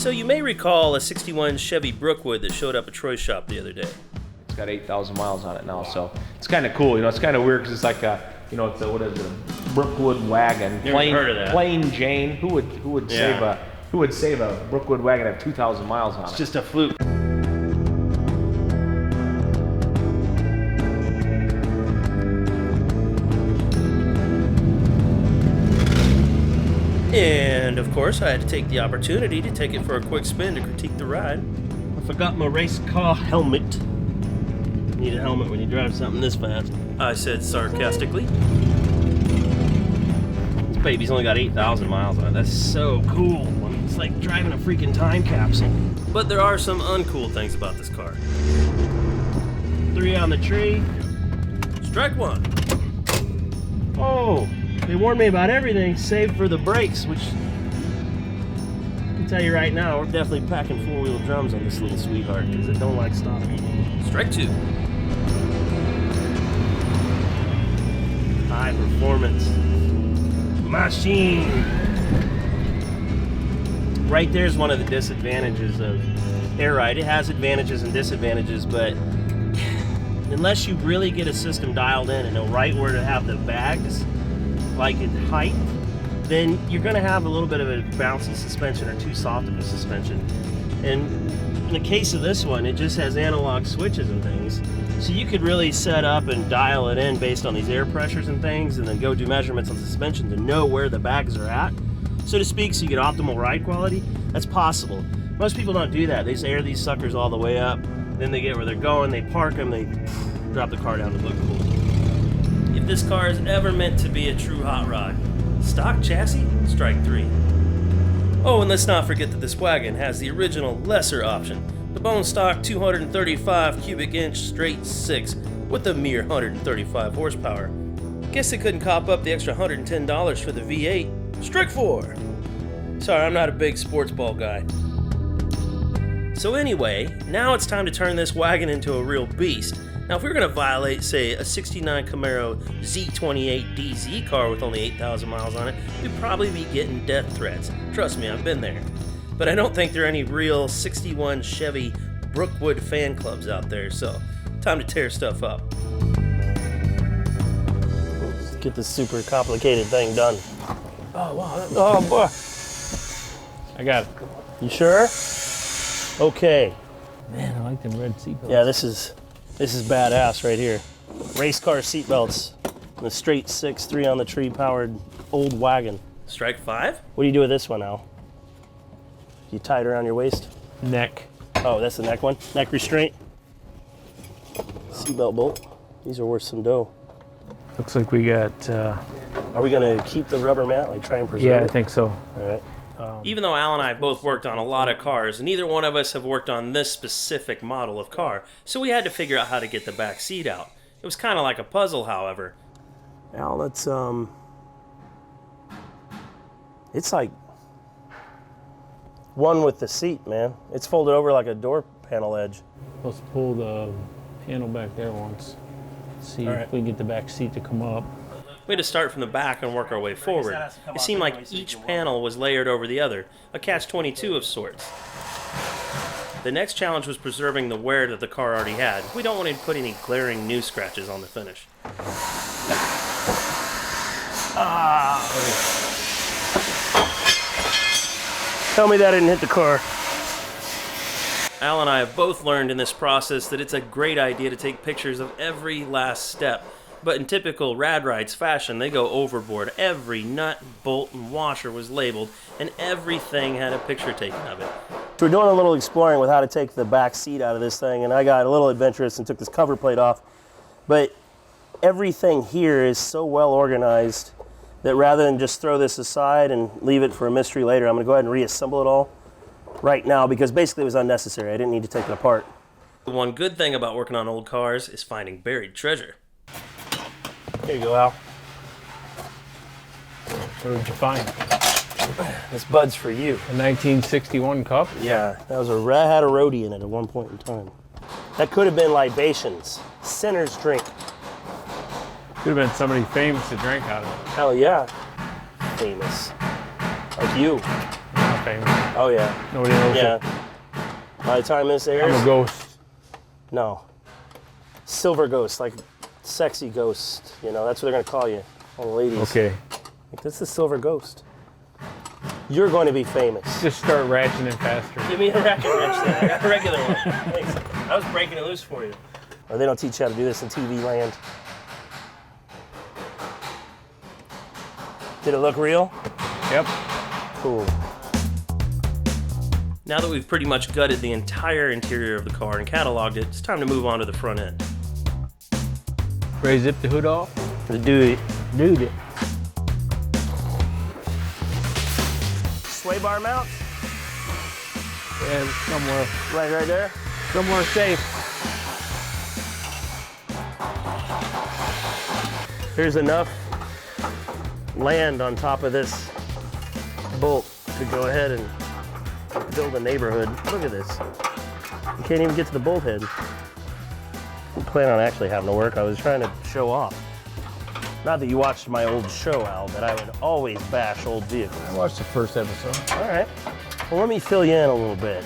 So you may recall a 61 Chevy Brookwood that showed up at Troy's shop the other day. It's got 8,000 miles on it now, so it's kind of cool. You know, it's kind of weird because it's like a, you know, it's a, what is it, a Brookwood wagon. Never heard of that. Plain Jane. Who would save a Brookwood wagon that have 2,000 miles on it? It's just a fluke. And of course, I had to take the opportunity to take it for a quick spin to critique the ride. I forgot my race car helmet. You need a helmet when you drive something this fast, I said sarcastically. This baby's only got 8,000 miles on it. That's so cool. It's like driving a freaking time capsule. But there are some uncool things about this car. 3 on the tree. Strike 1. Oh, they warned me about everything save for the brakes, which I can tell you right now, we're definitely packing 4-wheel drums on this little sweetheart because it don't like stopping. Strike 2. High performance machine. Right there's one of the disadvantages of air ride. It has advantages and disadvantages, but unless you really get a system dialed in and know right where to have the bags, like in height, then you're going to have a little bit of a bouncy suspension or too soft of a suspension. And in the case of this one, it just has analog switches and things. So you could really set up and dial it in based on these air pressures and things, and then go do measurements on suspension to know where the bags are at, so to speak, so you get optimal ride quality. That's possible. Most people don't do that. They just air these suckers all the way up, then they get where they're going, they park them, they drop the car down to look cool. If this car is ever meant to be a true hot rod, stock chassis, strike 3. Oh, and let's not forget that this wagon has the original lesser option, the bone stock 235 cubic inch straight 6 with a mere 135 horsepower. Guess they couldn't cop up the extra $110 for the V8. Strike 4. Sorry, I'm not a big sports ball guy. So anyway, now it's time to turn this wagon into a real beast. Now, if we were going to violate, say, a 69 Camaro Z28 DZ car with only 8,000 miles on it, we'd probably be getting death threats. Trust me, I've been there. But I don't think there are any real 61 Chevy Brookwood fan clubs out there, so time to tear stuff up. Let's get this super complicated thing done. Oh, wow. Oh, boy. I got it. You sure? Okay. Man, I like them red seatbelts. Yeah, this is badass right here. Race car seatbelts. The straight 6, 3 on the tree powered old wagon. Strike 5? What do you do with this one, Al? You tie it around your waist? Neck. Oh, that's the neck one? Neck restraint? Seatbelt bolt. These are worth some dough. Looks like we got... Are we going to keep the rubber mat, like try and preserve it? Yeah, I think so. All right. Even though Al and I both worked on a lot of cars, neither one of us have worked on this specific model of car, so we had to figure out how to get the back seat out. It was kind of like a puzzle, however. Al, let's, it's like one with the seat, man. It's folded over like a door panel edge. Let's pull the panel back there once. See All right. if we can get the back seat to come up. We had to start from the back and work our way forward. It seemed like each panel was layered over the other, a catch-22 of sorts. The next challenge was preserving the wear that the car already had. We don't want to put any glaring new scratches on the finish. Tell me that didn't hit the car. Al and I have both learned in this process that it's a great idea to take pictures of every last step. But in typical Rad Rides fashion, they go overboard. Every nut, bolt, and washer was labeled, and everything had a picture taken of it. So we're doing a little exploring with how to take the back seat out of this thing, and I got a little adventurous and took this cover plate off. But everything here is so well organized that rather than just throw this aside and leave it for a mystery later, I'm going to go ahead and reassemble it all right now, because basically it was unnecessary. I didn't need to take it apart. The one good thing about working on old cars is finding buried treasure. Here you go, Al. What did you find? This bud's for you. A 1961 cup? Yeah, that was I had a roadie in it at one point in time. That could have been libations. Sinner's drink. Could have been somebody famous to drink out of it. Hell yeah. Famous. Like you. famous. Oh yeah. Nobody knows Yeah. it. By the time this airs, I'm a ghost. no. Silver ghost, like sexy ghost. You know, that's what they're gonna call you, all the ladies. Okay. Like, this is silver ghost. You're going to be famous. Just start ratcheting faster. Give me a racket wrench then. I got a regular one. Thanks. I was breaking it loose for you. Oh, they don't teach you how to do this in TV land. Did it look real? Yep. Cool. Now that we've pretty much gutted the entire interior of the car and cataloged it, it's time to move on to the front end. Ready to zip the hood off? Let's do it. Dude it. Sway bar mounts? Yeah, somewhere. Right there? Somewhere safe. There's enough land on top of this bolt to go ahead and build a neighborhood. Look at this. You can't even get to the bolt head. I plan on actually having to work. I was trying to show off. Not that you watched my old show, Al, but I would always bash old vehicles. I watched the first episode. All right. Well, let me fill you in a little bit.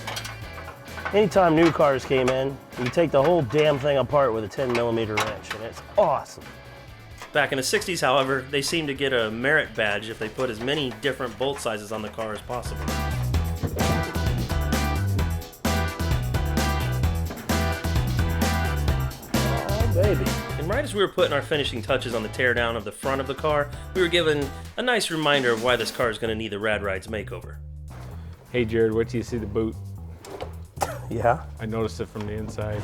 Anytime new cars came in, you take the whole damn thing apart with a 10mm wrench, and it's awesome. Back in the 60s, however, they seemed to get a merit badge if they put as many different bolt sizes on the car as possible. Oh, baby. And right as we were putting our finishing touches on the teardown of the front of the car, we were given a nice reminder of why this car is going to need the Rad Rides makeover. Hey Jared, wait till you see the boot. Yeah? I noticed it from the inside.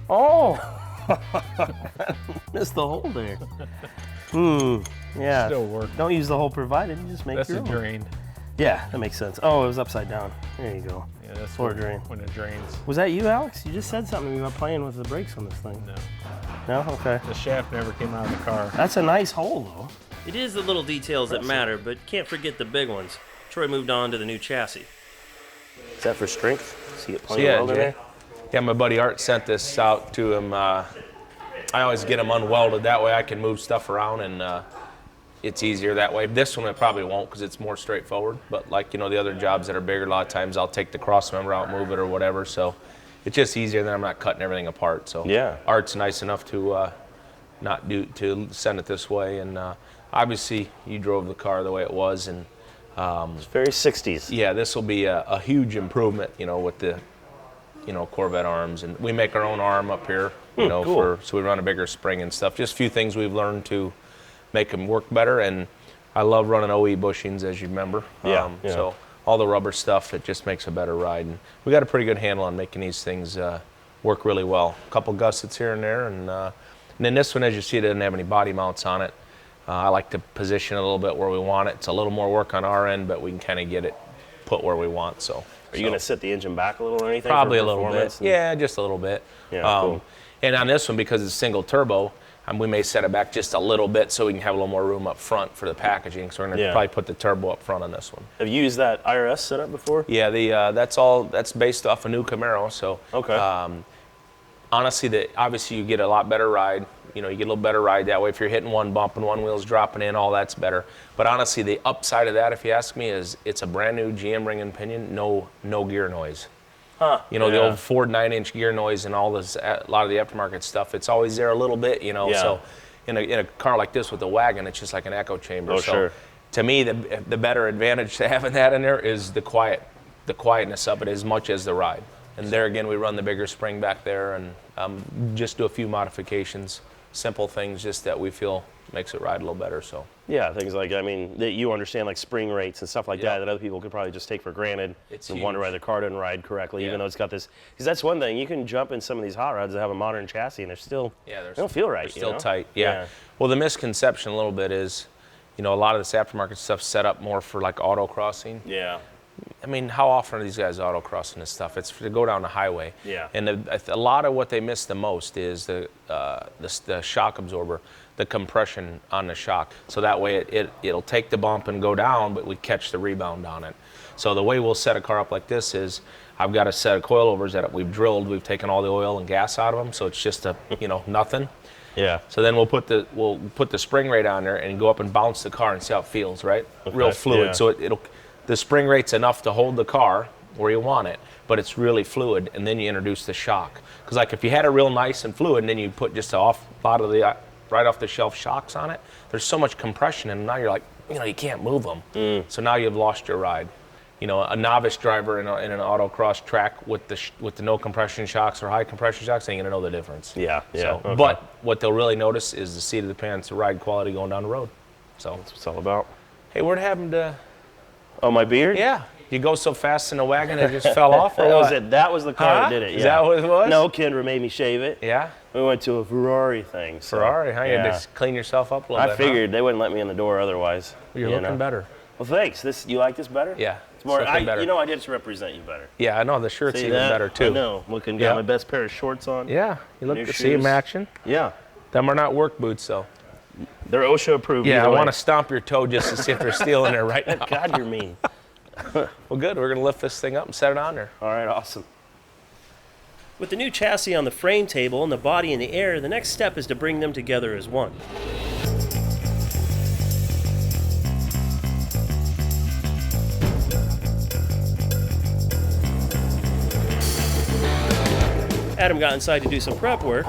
Oh! Missed the hole there. Yeah. Still work. Don't use the hole provided, you just make That's your a own. drain. Yeah, that makes sense. Oh, it was upside down. There you go. Yeah, that's Floor when, drain. when it drains. Was that you, Alex? You just said something to me about playing with the brakes on this thing. No. No? Okay. The shaft never came out of the car. That's a nice hole, though. It is the little details that matter, but can't forget the big ones. Troy moved on to the new chassis. Is that for strength? See it playing well in there? Yeah, my buddy Art sent this out to him. I always get them unwelded. That way I can move stuff around and it's easier that way. This one it probably won't because it's more straightforward. But like, you know, the other jobs that are bigger, a lot of times I'll take the cross member out, move it or whatever. So it's just easier than I'm not cutting everything apart. So yeah. Art's nice enough to to send it this way. And obviously you drove the car the way it was. And it's very 60s. yeah, this will be a huge improvement, you know, with the, you know, Corvette arms, and we make our own arm up here, you know, cool. so we run a bigger spring and stuff. Just a few things we've learned to make them work better, and I love running OE bushings, as you remember. Yeah. So all the rubber stuff, it just makes a better ride, and we got a pretty good handle on making these things work really well. A couple gussets here and there, and then this one, as you see, it doesn't have any body mounts on it. I like to position it a little bit where we want it. It's a little more work on our end, but we can kind of get it put where we want. So. Are you going to set the engine back a little or anything? Probably a little bit. Yeah, just a little bit. Yeah, cool. And on this one, because it's single turbo, we may set it back just a little bit so we can have a little more room up front for the packaging. So we're going to probably put the turbo up front on this one. Have you used that IRS setup before? Yeah, that's based off a new Camaro. So okay. Honestly, obviously you get a lot better ride. You know, you get a little better ride that way. If you're hitting one bump and one wheel's dropping in, all that's better. But honestly, the upside of that, if you ask me, is it's a brand new GM ring and pinion, no gear noise. Huh. You know, the old Ford 9-inch gear noise and all this, a lot of the aftermarket stuff, it's always there a little bit, you know. So in a car like this with a Wagon, it's just like an echo chamber. Oh, so sure. To me, the better advantage to having that in there is the quietness of it as much as the ride. And there again, we run the bigger spring back there and just do a few modifications, simple things just that we feel makes it ride a little better. So yeah, things like, I mean, that you understand like spring rates and stuff like that other people could probably just take for granted and wonder why their car doesn't ride correctly, even though it's got this. Because that's one thing, you can jump in some of these hot rods that have a modern chassis and they're still, they don't feel right. They're still tight. Yeah. Well, the misconception a little bit is, you know, a lot of this aftermarket stuff set up more for like autocrossing. Yeah. I mean, how often are these guys autocrossing this stuff? It's to go down the highway. Yeah. And a lot of what they miss the most is the shock absorber, the compression on the shock. So that way it'll take the bump and go down, but we catch the rebound on it. So the way we'll set a car up like this is I've got a set of coilovers that we've drilled. We've taken all the oil and gas out of them, so it's just nothing. Yeah. So then we'll put the spring rate on there and go up and bounce the car and see how it feels, right? Real fluid. Yeah. So the spring rate's enough to hold the car where you want it, but it's really fluid, and then you introduce the shock. Because like if you had it real nice and fluid, and then you put just right off the shelf shocks on it, there's so much compression, and now you're like, you can't move them. So now you've lost your ride. A novice driver in an autocross track with the no compression shocks or high compression shocks ain't gonna know the difference. Yeah. So, Okay. But what they'll really notice is the seat of the pants, the ride quality going down the road. So That's what it's all about. hey, what happened to? Oh, my beard? Yeah, you go so fast in the wagon it just fell off, or That was what? it. That was the car that did it. Is that what it was? No, Kendra made me shave it. Yeah. We went to a Ferrari thing. So, Ferrari, huh? You had Yeah. to clean yourself up a little bit. I figured they wouldn't let me in the door otherwise. You're looking better. Well, thanks. You like this better? Yeah. It's more. looking better. I just represent you better. Yeah, I know the shirt's See even that? better too. I know. Got Yeah. my best pair of shorts on. Yeah, you look New to see them shoes. action. Yeah. Them are not work boots though. They're OSHA approved. Yeah, I either way. want to stomp your toe just to see if they're steel in there right now. God, you're mean. Well, good. We're gonna lift this thing up and set it on there. All right, awesome. With the new chassis on the frame table and the body in the air, the next step is to bring them together as one. Adam got inside to do some prep work.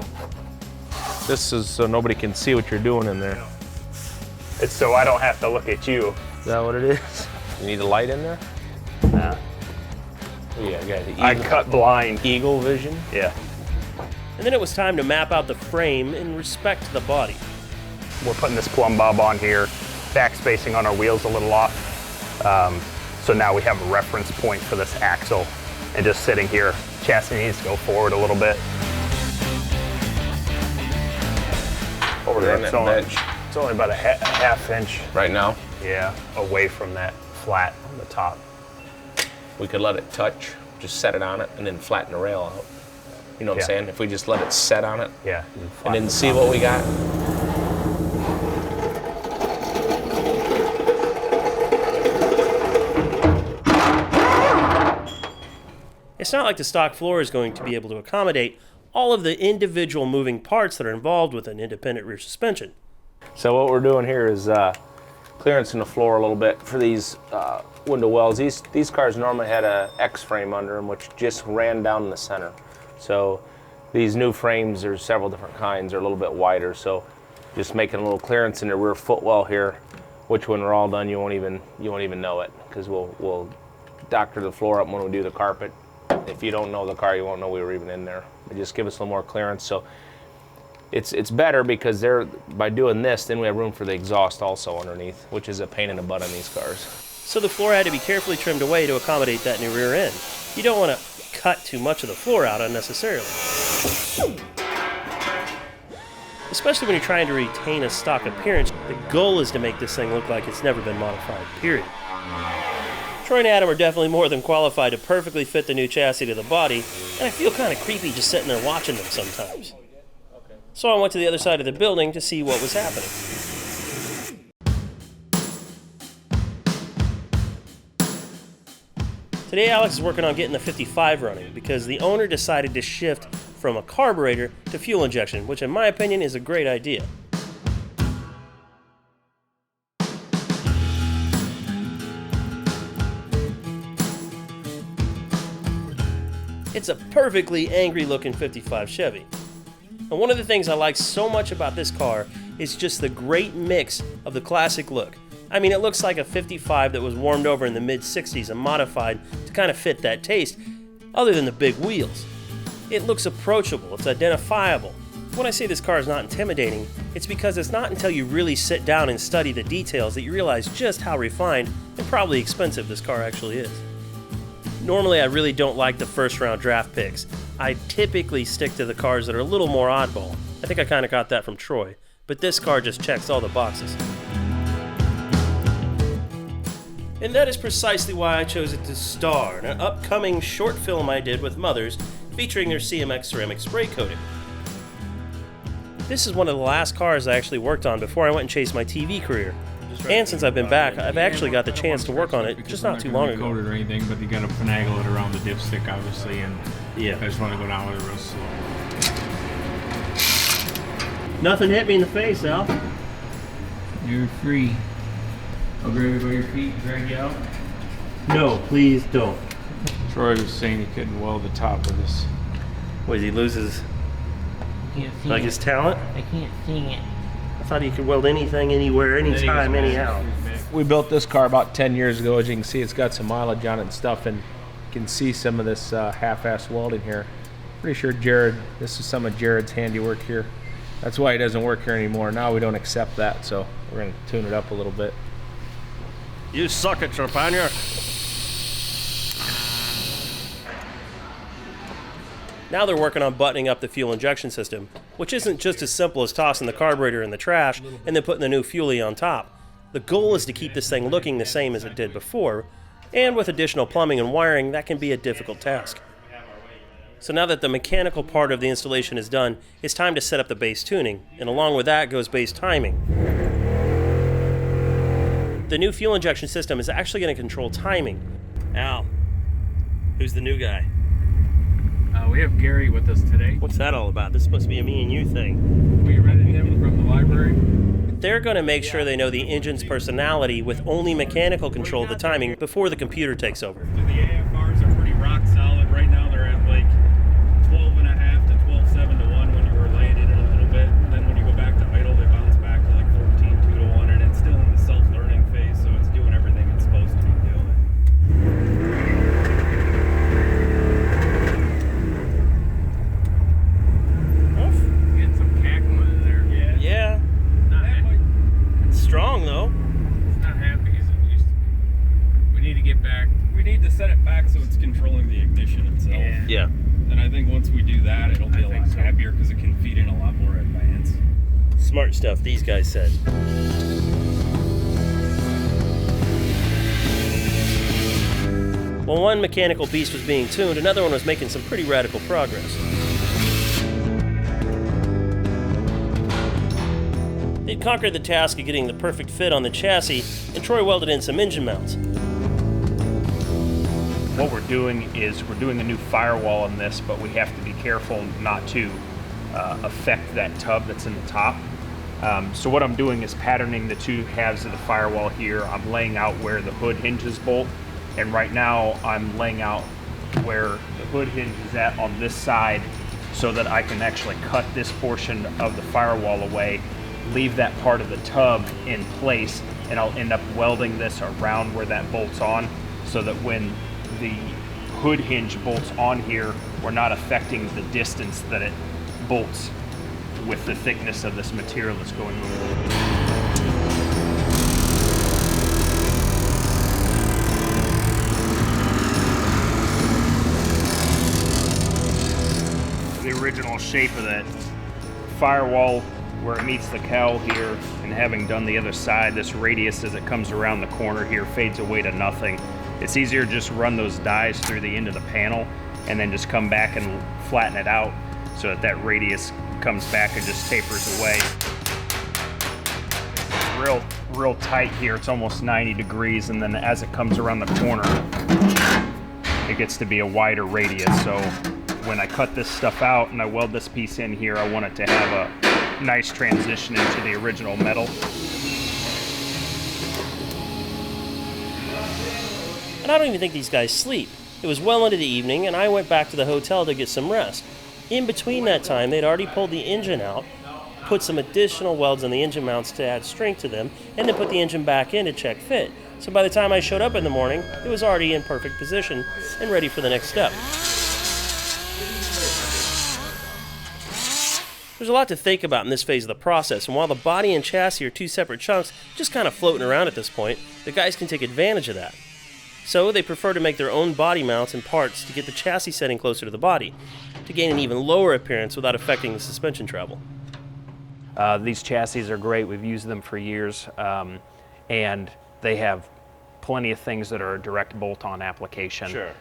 This is so nobody can see what you're doing in there. It's so I don't have to look at you. Is that what it is? You need a light in there? Nah. Oh, yeah, I got the I cut blind. eagle vision. Yeah. And then it was time to map out the frame in respect to the body. We're putting this plumb bob on here. Back spacing on our wheels a little off. So now we have a reference point for this axle. And just sitting here, chassis needs to go forward a little bit. Over there, it's only about a half inch, Right now, yeah, away from that flat on the top. we could let it touch, just set it on it, and then flatten the rail out. You know what I'm Yeah. saying? If we just let it set on it, Yeah. and then see what we got. It's not like the stock floor is going to be able to accommodate all of the individual moving parts that are involved with an independent rear suspension. So what we're doing here is clearancing the floor a little bit for these window wells. These cars normally had a X frame under them, which just ran down in the center. So these new frames, there's several different kinds, are a little bit wider. So just making a little clearance in the rear footwell here, which when we're all done, you won't even know it, because we'll doctor the floor up when we do the carpet. If you don't know the car, you won't know we were even in there. But just give us a little more clearance. So it's better because by doing this, then we have room for the exhaust also underneath, which is a pain in the butt on these cars. So the floor had to be carefully trimmed away to accommodate that new rear end. You don't want to cut too much of the floor out unnecessarily. Especially when you're trying to retain a stock appearance, the goal is to make this thing look like it's never been modified, period. Troy and Adam are definitely more than qualified to perfectly fit the new chassis to the body, and I feel kind of creepy just sitting there watching them sometimes. So I went to the other side of the building to see what was happening. Today Alex is working on getting the 55 running because the owner decided to shift from a carburetor to fuel injection, which in my opinion is a great idea. It's a perfectly angry looking 55 Chevy. And one of the things I like so much about this car is just the great mix of the classic look. I mean, it looks like a 55 that was warmed over in the mid-60s and modified to kind of fit that taste, other than the big wheels. It looks approachable, it's identifiable. When I say this car is not intimidating, it's because it's not until you really sit down and study the details that you realize just how refined and probably expensive this car actually is. Normally, I really don't like the first round draft picks. I typically stick to the cars that are a little more oddball. I think I kind of got that from Troy, but this car just checks all the boxes. And that is precisely why I chose it to star in an upcoming short film I did with Mothers featuring their CMX ceramic spray coating. This is one of the last cars I actually worked on before I went and chased my TV career. And since I've been back, I've actually got the chance to work on it just not too long ago. Coat it or anything, but you got to finagle it around the dipstick, obviously, and Yeah. I just want to go down with it real slow. Nothing hit me in the face, Al. You're free. I'll grab you by your feet and drag you out. No, please don't. Troy was saying he couldn't weld the top of this. What, does he lose his, Can't see like it. his talent? I can't see it. I thought he could weld anything, anywhere, anytime, anyhow. We built this car about 10 years ago. As you can see, it's got some mileage on it and stuff, and you can see some of this half-ass welding here. Pretty sure this is some of Jared's handiwork here. That's why he doesn't work here anymore. Now we don't accept that, so we're gonna tune it up a little bit. You suck at Champagne. Now they're working on buttoning up the fuel injection system, which isn't just as simple as tossing the carburetor in the trash and then putting the new fuelie on top. The goal is to keep this thing looking the same as it did before, and with additional plumbing and wiring, that can be a difficult task. So now that the mechanical part of the installation is done, it's time to set up the base tuning, and along with that goes base timing. The new fuel injection system is actually going to control timing. Al, who's the new guy? We have Gary with us today. What's that all about? This is supposed to be a me and you thing. We rented him from the library. They're going to make sure they know the engine's personality with only mechanical control of the timing before the computer takes over. The AFRs are pretty rock solid. Right now they're at like 12.5 to 12.7 to 1 when you were laying in it a little bit. And then when you go back to idle, they bounce back to like 14.2 to 1. And it's still in the self-learning phase, so it's doing everything it's supposed to be doing. Getting some cackling in there. Yeah, Not it's strong though. He's not happy. We need to get back. We need to set it back so it's controlling the ignition itself. Yeah. And I think once we do that, it'll be a lot think so. happier because it can feed in a lot more advance. Smart stuff, these guys said. While one mechanical beast was being tuned, another one was making some pretty radical progress. They'd conquered the task of getting the perfect fit on the chassis, and Troy welded in some engine mounts. What we're doing is we're doing a new firewall on this, but we have to be careful not to affect that tub that's in the top. So what I'm doing is patterning the two halves of the firewall here. I'm laying out where the hood hinges bolt, and right now I'm laying out where the hood hinge is at on this side so that I can actually cut this portion of the firewall away, leave that part of the tub in place, and I'll end up welding this around where that bolts on so that when the hood hinge bolts on here, we're not affecting the distance that it bolts with the thickness of this material that's going over. The original shape of that firewall where it meets the cowl here, and having done the other side, this radius as it comes around the corner here fades away to nothing. It's easier to just run those dies through the end of the panel and then just come back and flatten it out so that that radius comes back and just tapers away. It's real tight here. It's almost 90 degrees, and then as it comes around the corner, it gets to be a wider radius. So when I cut this stuff out and I weld this piece in here, I want it to have a nice transition into the original metal. And I don't even think these guys sleep. It was well into the evening, and I went back to the hotel to get some rest. In between that time, they'd already pulled the engine out, put some additional welds on the engine mounts to add strength to them, and then put the engine back in to check fit. So by the time I showed up in the morning, it was already in perfect position and ready for the next step. There's a lot to think about in this phase of the process, and while the body and chassis are two separate chunks just kind of floating around at this point, the guys can take advantage of that. So they prefer to make their own body mounts and parts to get the chassis setting closer to the body, to gain an even lower appearance without affecting the suspension travel. These chassis are great. We've used them for years, and they have plenty of things that are a direct bolt-on application. Sure.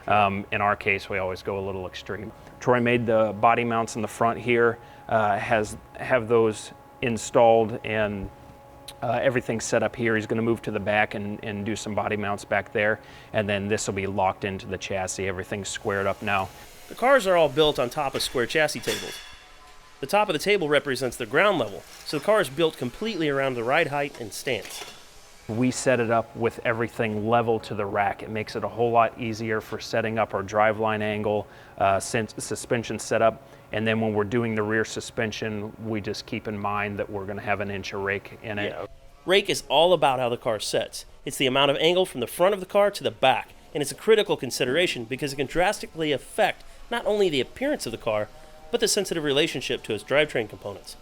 In our case, we always go a little extreme. Troy made the body mounts in the front here, have those installed, and everything's set up here. He's going to move to the back and do some body mounts back there, and then this will be locked into the chassis. Everything's squared up now. The cars are all built on top of square chassis tables. The top of the table represents the ground level, so the car is built completely around the ride height and stance. We set it up with everything level to the rack. It makes it a whole lot easier for setting up our driveline angle, suspension setup, and then when we're doing the rear suspension, we just keep in mind that we're going to have an inch of rake in it. Yeah. Rake is all about how the car sets. It's the amount of angle from the front of the car to the back, and it's a critical consideration because it can drastically affect not only the appearance of the car, but the sensitive relationship to its drivetrain components.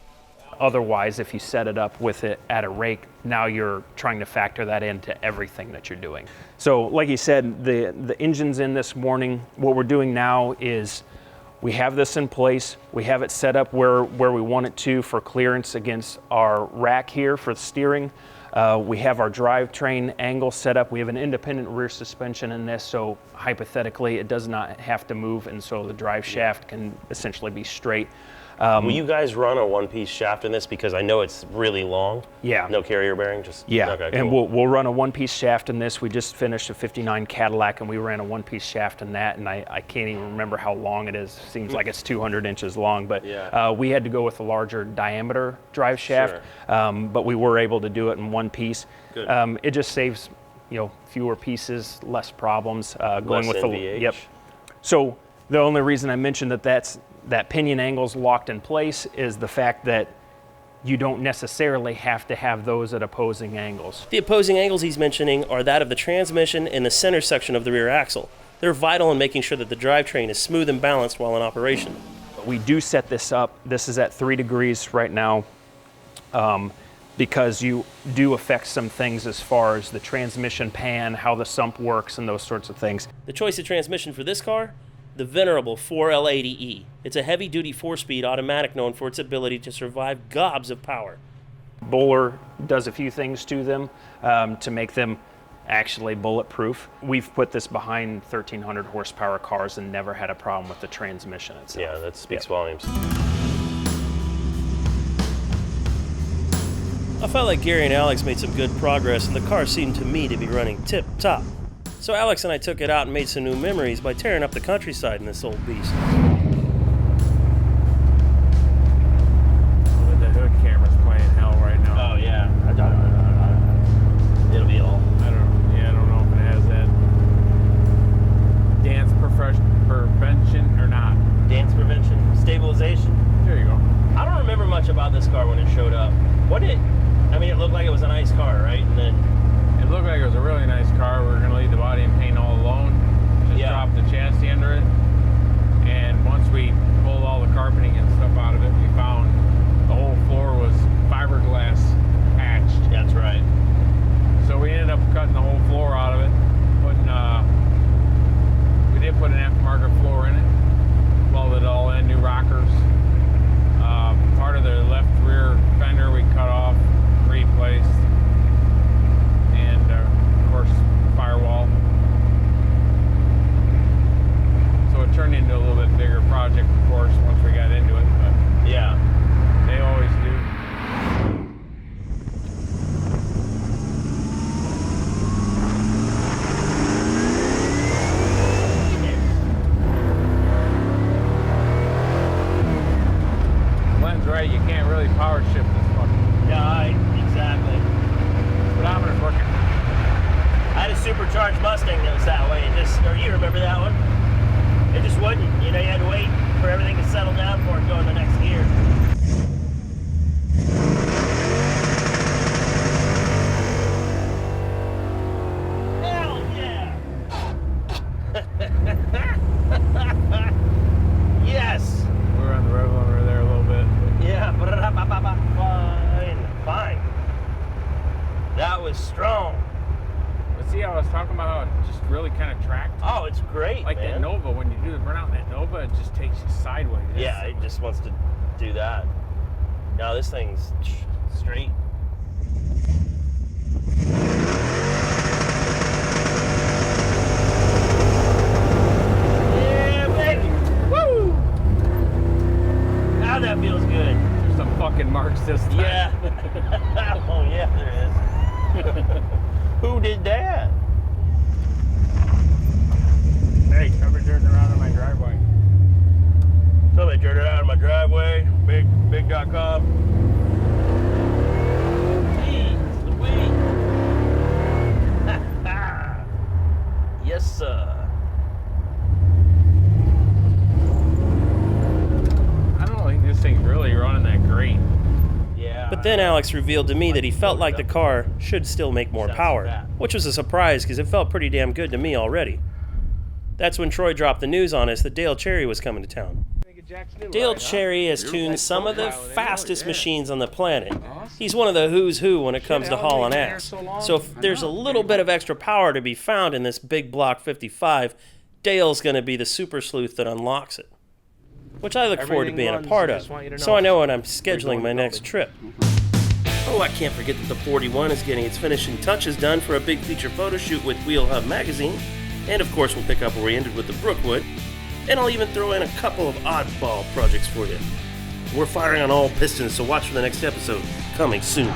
Otherwise, if you set it up with it at a rake, now you're trying to factor that into everything that you're doing. So like you said, the engine's in this morning. What we're doing now is we have this in place. We have it set up where we want it to for clearance against our rack here for the steering. We have our drivetrain angle set up. We have an independent rear suspension in this, so hypothetically it does not have to move, and so the drive shaft can essentially be straight. Will you guys run a one-piece shaft in this? Because I know it's really long. Yeah. No carrier bearing, just Yeah, okay, and cool. we'll run a one-piece shaft in this. We just finished a 59 Cadillac, and we ran a one-piece shaft in that, and I can't even remember how long it is. Seems like it's 200 inches long, but Yeah. we had to go with a larger diameter drive shaft, but we were able to do it in one piece. Good. It just saves, fewer pieces, less problems going Less with NVH. the. Yep. So the only reason I mentioned that pinion angle's locked in place is the fact that you don't necessarily have to have those at opposing angles. The opposing angles he's mentioning are that of the transmission and the center section of the rear axle. They're vital in making sure that the drivetrain is smooth and balanced while in operation. We do set this up. This is at 3 degrees right now because you do affect some things as far as the transmission pan, how the sump works, and those sorts of things. The choice of transmission for this car? The venerable 4L80E. It's a heavy-duty 4-speed automatic known for its ability to survive gobs of power. Bowler does a few things to them to make them actually bulletproof. We've put this behind 1,300 horsepower cars and never had a problem with the transmission itself. Yeah, that speaks volumes. I felt like Gary and Alex made some good progress, and the car seemed to me to be running tip-top. So Alex and I took it out and made some new memories by tearing up the countryside in this old beast. The hood camera's playing hell right now. Oh yeah, it'll be all. I don't know if it has that dance prevention or not. Dance prevention, stabilization. There you go. I don't remember much about this car when it showed up. It looked like it was a nice car, right? And then It looked like it was a really nice car. We were going to leave the body and paint all alone. Just drop the chassis under it. And once we pulled all the carpeting and stuff out of it, we found the whole floor was fiberglass patched. that's right. So we ended up cutting the whole floor out of it. We did put an aftermarket floor in it. Welded it all in, new rockers. Part of the left rear fender we cut off, replaced. And of course, firewall. So it turned into a little bit bigger project, of course, once we got into it. But Yeah. they always do. Glenn's right, you can't really power shift this fucking. Yeah, exactly. Speedometer's working. I had a supercharged Mustang that was that way. You remember that one? It just wouldn't. You had to wait for everything to settle down before it go in the next gear. Hell yeah! Yes! We were on the road limiter there a little bit. Yeah, fine. That was strong. But see how I was talking about how it just really kind of tracked? Oh, it's great, Like man. that Nova, when you do the burnout in that Nova, it just takes you sideways. Yeah, it just wants to do that. No, this thing's straight. Yeah, baby! Woo! Now that feels good. There's some fucking marks this time. Yeah. Oh, yeah, there is. Who did that? Hey, somebody turned around in my driveway. Somebody turned it out of my driveway. Big duck up. Yes, sir. I don't think this thing's really running that great. Yeah. But then Alex revealed to me that he felt like the car should still make more power, which was a surprise because it felt pretty damn good to me already. That's when Troy dropped the news on us that Dale Cherry was coming to town. Dale Cherry has tuned some of the fastest machines on the planet. He's one of the who's who when it comes to hauling ass. So if there's a little bit of extra power to be found in this big block 55, Dale's going to be the super sleuth that unlocks it, which I look forward to being a part of, so I know when I'm scheduling my next trip. Oh, I can't forget that the 41 is getting its finishing touches done for a big feature photo shoot with Wheel Hub magazine, and of course we'll pick up where we ended with the Brookwood, and I'll even throw in a couple of oddball projects for you. We're firing on all pistons, so watch for the next episode, coming soon.